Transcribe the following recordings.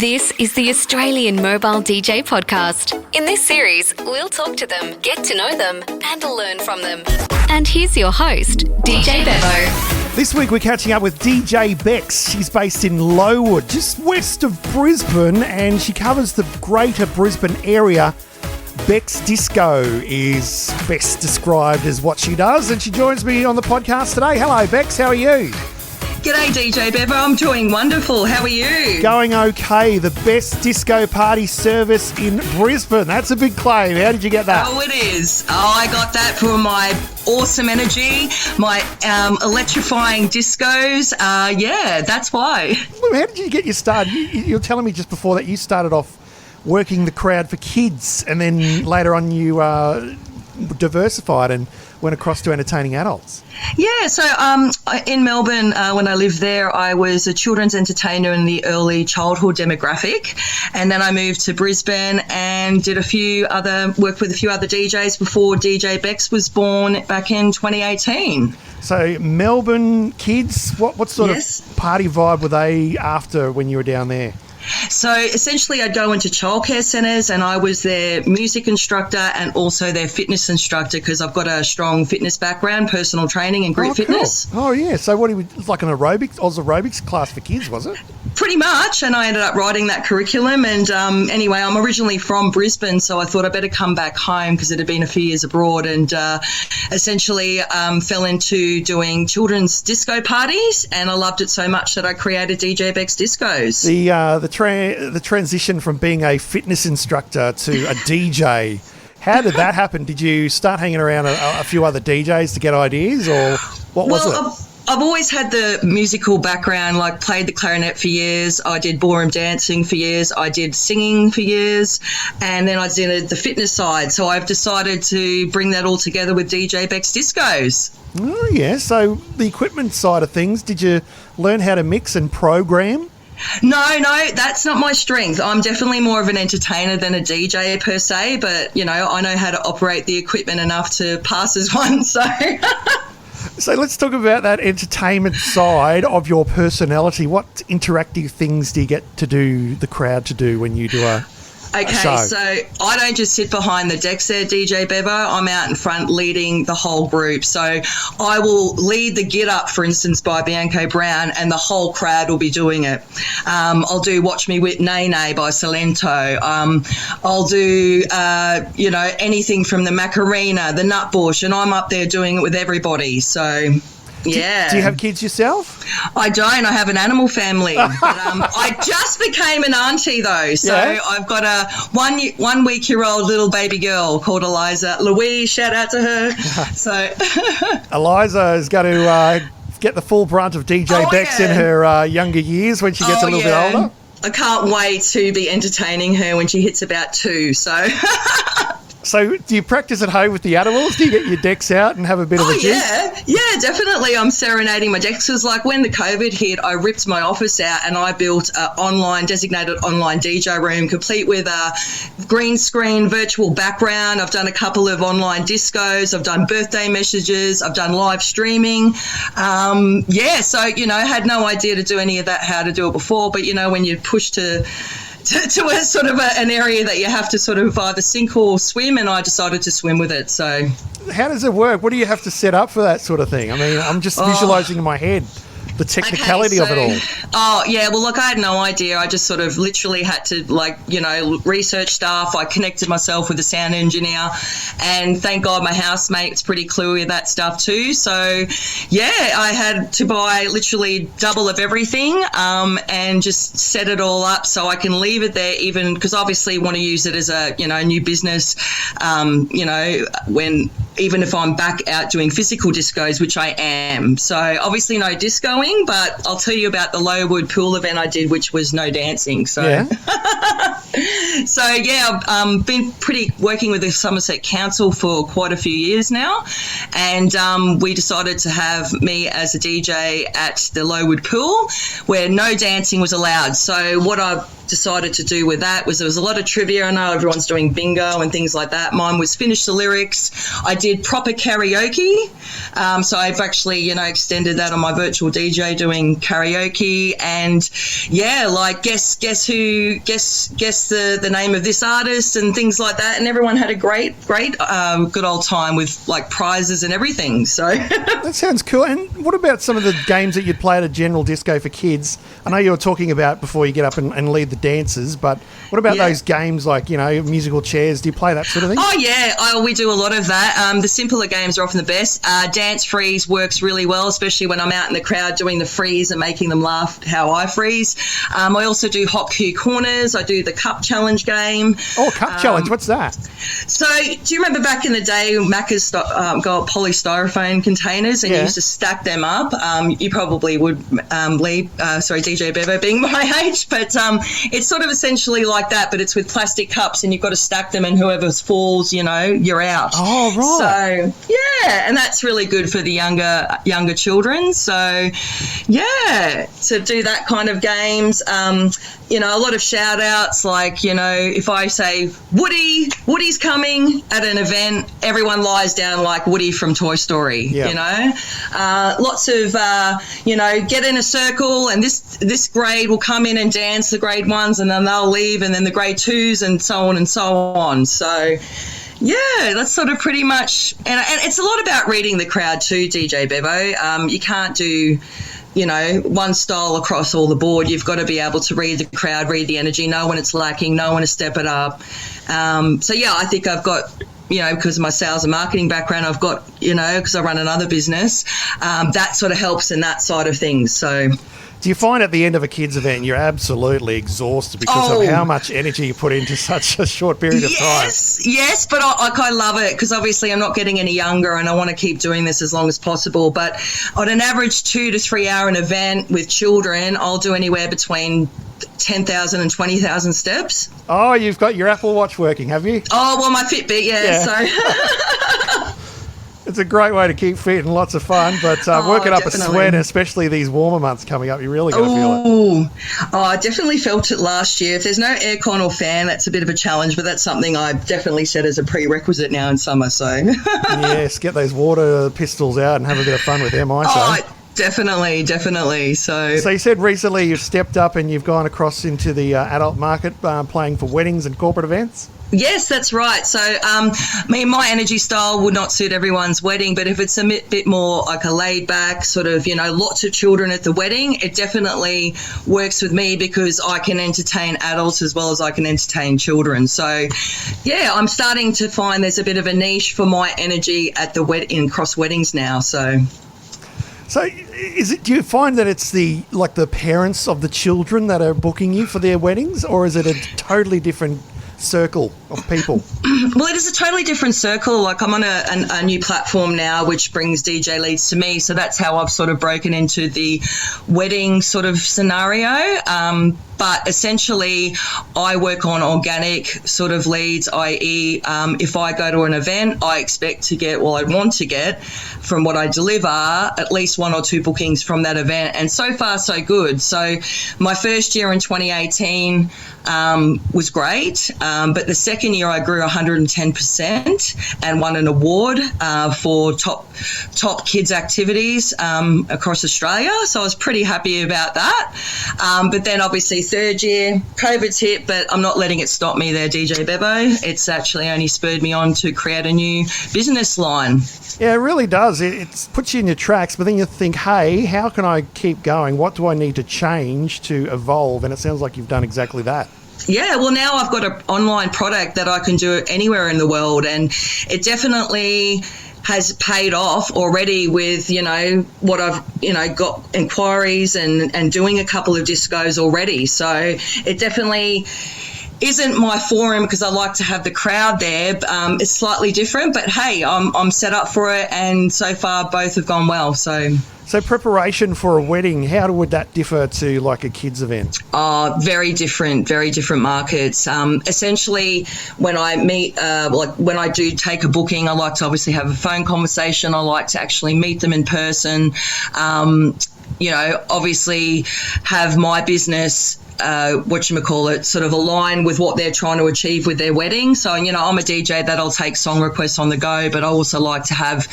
This is the Australian Mobile DJ Podcast. In this series, we'll talk to them, get to know them, and learn from them. And here's your host, DJ Bevo. This week we're catching up with DJ Bex. She's based in Lowood, just west of Brisbane, and she covers the greater Brisbane area. Bex Disco is best described as what she does, and she joins me on the podcast today. Hello, Bex. How are you? G'day, DJ Bevo. I'm doing wonderful. How are you? Going okay. The best disco party service in Brisbane. That's a big claim. How did you get that? Oh, it is. I got that from my awesome energy, my electrifying discos. Yeah, that's why. How did you get your start? You were telling me just before that you started off working the crowd for kids, and then later on you diversified and went across to entertaining adults. Yeah, so in Melbourne, when I lived there, I was a children's entertainer in the early childhood demographic, and then I moved to Brisbane and worked with a few other DJs before DJ Bex was born back in 2018. So Melbourne kids, what sort Yes. of party vibe were they after when you were down there? So essentially I'd go into childcare centres and I was their music instructor and also their fitness instructor because I've got a strong fitness background, personal training and group fitness. Cool. Oh, yeah. So what, it's like an Oz aerobics class for kids, was it? Pretty much, and I ended up writing that curriculum. And anyway, I'm originally from Brisbane, so I thought I better come back home because it had been a few years abroad, and essentially fell into doing children's disco parties, and I loved it so much that I created DJ Bex Discos. The transition from being a fitness instructor to a DJ, how did that happen? Did you start hanging around a few other DJs to get ideas, or what was it? I've always had the musical background, like played the clarinet for years. I did ballroom dancing for years. I did singing for years. And then I did the fitness side. So I've decided to bring that all together with DJ Bex Discos. Oh, yeah. So the equipment side of things, did you learn how to mix and program? No, that's not my strength. I'm definitely more of an entertainer than a DJ per se. But, you know, I know how to operate the equipment enough to pass as one. So let's talk about that entertainment side of your personality. What interactive things do you get to do, the crowd to do when you do a show? Okay, so I don't just sit behind the decks there, DJ Bevo. I'm out in front leading the whole group. So I will lead the Get Up, for instance, by Bianco Brown, and the whole crowd will be doing it. I'll do Watch Me With Nene by Salento. I'll do, anything from the Macarena, the Nutbush, and I'm up there doing it with everybody. So... yeah. Do you have kids yourself? I don't. I have an animal family. But, I just became an auntie, though. So yeah. I've got a 1 week-year-old little baby girl called Eliza. Louise, shout out to her. So Eliza is going to get the full brunt of DJ Bex in her younger years when she gets a little bit older. I can't wait to be entertaining her when she hits about 2. So... So do you practice at home with the animals? Do you get your decks out and have a bit of a jig? Yeah, definitely. I'm serenading my decks because, like, when the COVID hit, I ripped my office out and I built an designated online DJ room, complete with a green screen virtual background. I've done a couple of online discos. I've done birthday messages. I've done live streaming. So, had no idea to do any of that, how to do it before. But, when you push to a sort of an area that you have to sort of either sink or swim, and I decided to swim with it. So how does it work? What do you have to set up for that sort of thing? I mean, I'm just visualising in my head the technicality of it all. Oh, yeah. Well, look, I had no idea. I just sort of literally had to, research stuff. I connected myself with a sound engineer, and thank God my housemate's pretty cluey with that stuff too. So, yeah, I had to buy literally double of everything and just set it all up so I can leave it there, even because obviously want to use it as a, new business, even if I'm back out doing physical discos, which I am. So obviously no discoing, but I'll tell you about the Lowood pool event I did, which was no dancing. So, yeah. So yeah, I've been working with the Somerset Council for quite a few years now, and we decided to have me as a DJ at the Lowood Pool, where no dancing was allowed. So what I decided to do with that was there was a lot of trivia. I know everyone's doing bingo and things like that. Mine was finish the lyrics. I did proper karaoke. So I've actually, extended that on my virtual DJ doing karaoke, and yeah, like guess the name of this artist and things like that. And everyone had a great good old time with like prizes and everything. So that sounds cool. And what about some of the games that you'd play at a general disco for kids? I know you were talking about before you get up and lead the dances, but what about those games like, musical chairs? Do you play that sort of thing? Oh, yeah. We do a lot of that. The simpler games are often the best. Dance freeze works really well, especially when I'm out in the crowd doing the freeze and making them laugh how I freeze. I also do hot cue corners. I do the cup challenge game. Oh, cup challenge. What's that? So do you remember back in the day, Macca's got polystyrene containers and you used to stack them up? You probably would DJ Bevo being my age, but it's sort of essentially like that, but it's with plastic cups and you've got to stack them, and whoever falls, you're out. Oh, right. So, yeah, and that's really good for the younger children. So, yeah, to do that kind of games. A lot of shout outs, like, if I say Woody's coming at an event, everyone lies down like Woody from Toy Story, lots of, get in a circle and this grade will come in and dance, the grade ones, and then they'll leave, and then the grade twos, and so on and so on. So, yeah, that's sort of pretty much, and it's a lot about reading the crowd too, DJ Bevo. You can't do one style across all the board. You've got to be able to read the crowd, read the energy, know when it's lacking, know when to step it up. I think I've got, because of my sales and marketing background, I've got, because I run another business, that sort of helps in that side of things. So, do you find at the end of a kids' event you're absolutely exhausted because of how much energy you put into such a short period of time? Yes, but I love it because obviously I'm not getting any younger and I want to keep doing this as long as possible. But on an average 2 to 3 hour event with children, I'll do anywhere between 10,000 and 20,000 steps. Oh, you've got your Apple Watch working, have you? Oh, well, my Fitbit, so... It's a great way to keep fit and lots of fun, but working up a sweat, especially these warmer months coming up, you really got to feel it. Oh, I definitely felt it last year. If there's no aircon or fan, that's a bit of a challenge, but that's something I've definitely set as a prerequisite now in summer. So yes, get those water pistols out and have a bit of fun with them, I say. Definitely. So you said recently you've stepped up and you've gone across into the adult market, playing for weddings and corporate events? Yes, that's right. So, my energy style would not suit everyone's wedding, but if it's a bit more like a laid back sort of, lots of children at the wedding, it definitely works with me because I can entertain adults as well as I can entertain children. So, yeah, I'm starting to find there's a bit of a niche for my energy at the in cross weddings now. So, do you find that it's the parents of the children that are booking you for their weddings, or is it a totally different circle of people? Well, it is a totally different circle. Like, I'm on a new platform now which brings DJ leads to me, so that's how I've sort of broken into the wedding sort of scenario. But essentially, I work on organic sort of leads, i.e. If I go to an event, I expect to get, I want to get from what I deliver, at least 1 or 2 bookings from that event. And so far, so good. So my first year in 2018 was great. But the second year I grew 110% and won an award for top kids activities across Australia. So I was pretty happy about that. But then obviously third year, COVID's hit, but I'm not letting it stop me there, DJ Bevo. It's actually only spurred me on to create a new business line. Yeah, it really does. It puts you in your tracks, but then you think, hey, how can I keep going? What do I need to change to evolve? And it sounds like you've done exactly that. Yeah, well, now I've got an online product that I can do anywhere in the world, and it definitely has paid off already with, what I've, got inquiries and doing a couple of discos already. So it definitely isn't my forum because I like to have the crowd there. It's slightly different, but hey, I'm set up for it, and so far both have gone well. So preparation for a wedding, how would that differ to like a kids event? Very different markets. Essentially, when I meet, when I do take a booking, I like to obviously have a phone conversation. I like to actually meet them in person. Obviously have my business, sort of align with what they're trying to achieve with their wedding. So, I'm a DJ that'll take song requests on the go, but I also like to have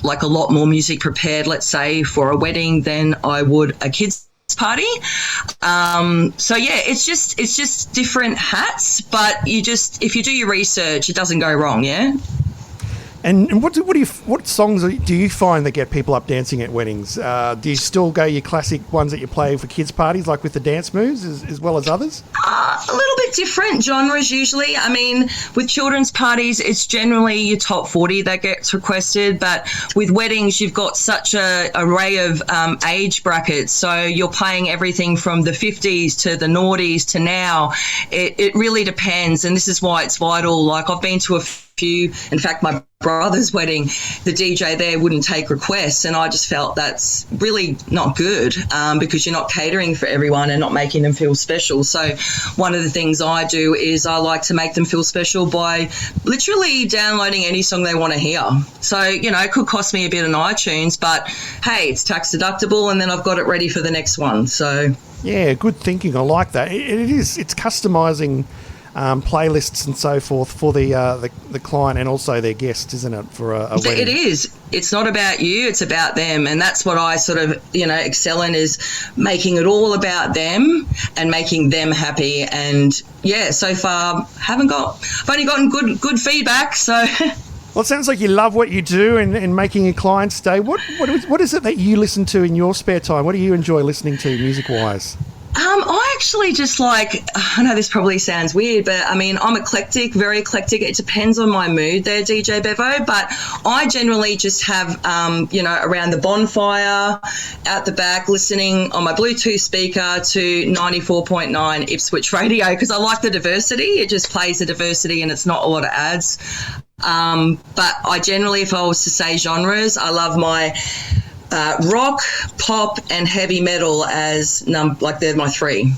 like a lot more music prepared, let's say, for a wedding than I would a kid's party. It's just different hats, but if you do your research, it doesn't go wrong, yeah? And what songs do you find that get people up dancing at weddings? Do you still go your classic ones that you play for kids' parties, like with the dance moves, as well as others? A little bit different genres usually. I mean, with children's parties, it's generally your top 40 that gets requested. But with weddings, you've got such an array of age brackets. So you're playing everything from the 50s to the noughties to now. It really depends. And this is why it's vital. Like, I've been to a few, in fact, my brother's wedding, the DJ there wouldn't take requests, and I just felt that's really not good, because you're not catering for everyone and not making them feel special. So one of the things I do is I like to make them feel special by literally downloading any song they want to hear. So, it could cost me a bit on iTunes, but hey, it's tax deductible, and then I've got it ready for the next one. So yeah, good thinking. I like that. It's customizing playlists and so forth for the client and also their guest, isn't it, for a wedding? It is. It's not about you, it's about them. And that's what I sort of, excel in, is making it all about them and making them happy. And yeah, so far I've only gotten good feedback. So well, it sounds like you love what you do and making your clients stay. What is it that you listen to in your spare time? What do you enjoy listening to music-wise? I actually just I know this probably sounds weird, but I mean, I'm eclectic, very eclectic. It depends on my mood there, DJ Bevo, but I generally just have, around the bonfire, out the back, listening on my Bluetooth speaker to 94.9 Ipswich radio, because I like the diversity. It just plays the diversity and it's not a lot of ads. But I generally, if I was to say genres, I love my rock, pop, and heavy metal as they're my three.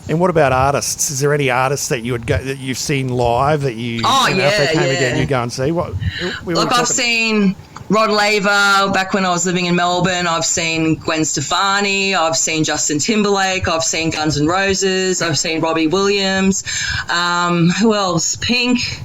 And what about artists? Is there any artists that you've seen live that you? If they came again, you go and see? I've seen Rod Laver back when I was living in Melbourne. I've seen Gwen Stefani. I've seen Justin Timberlake. I've seen Guns N' Roses. I've seen Robbie Williams. Who else? Pink.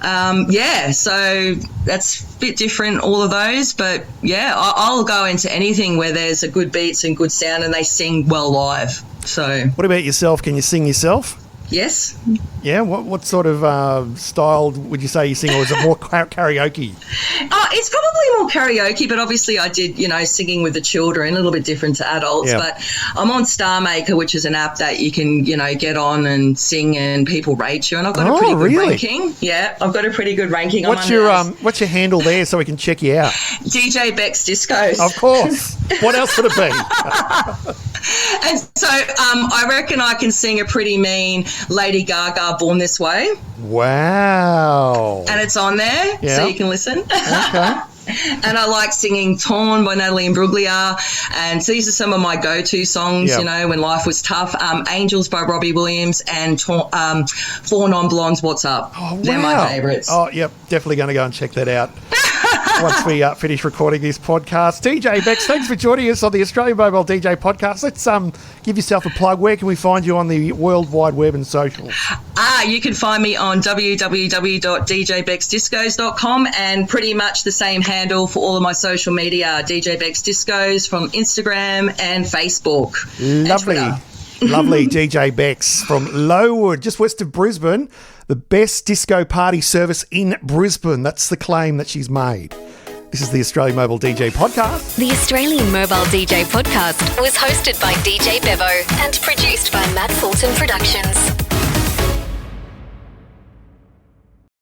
So that's a bit different, all of those. But yeah, I'll go into anything where there's a good beats and good sound and they sing well live. So what about yourself? Can you sing yourself? Yes. Yeah, what sort of style would you say you sing, or is it more karaoke? It's probably more karaoke, but obviously I did, singing with the children, a little bit different to adults. Yep. But I'm on Star Maker, which is an app that you can, get on and sing and people rate you. And I've got a pretty good ranking. Yeah, I've got a pretty good ranking. What's your handle there so we can check you out? DJ Bex Discos. Of course. What else would it be? And so I reckon I can sing a pretty mean Lady Gaga Born This Way. Wow. And it's on there, so you can listen. Okay. And I like singing Torn by Natalie Imbruglia. And so these are some of my go-to songs, when life was tough. Angels by Robbie Williams and Four Non-Blondes, What's Up? Oh, wow. They're my favourites. Oh, yep. Definitely going to go and check that out once we finish recording this podcast. DJ Bex, thanks for joining us on the Australian Mobile DJ Podcast. Let's give yourself a plug. Where can we find you on the World Wide Web and socials? You can find me on www.djbexdiscos.com and pretty much the same handle for all of my social media, DJ Bex Discos, from Instagram and Facebook. Lovely. Lovely. DJ Bex from Lowood, just west of Brisbane. The best disco party service in Brisbane. That's the claim that she's made. This is the Australian Mobile DJ Podcast. The Australian Mobile DJ Podcast was hosted by DJ Bevo and produced by Matt Fulton Productions.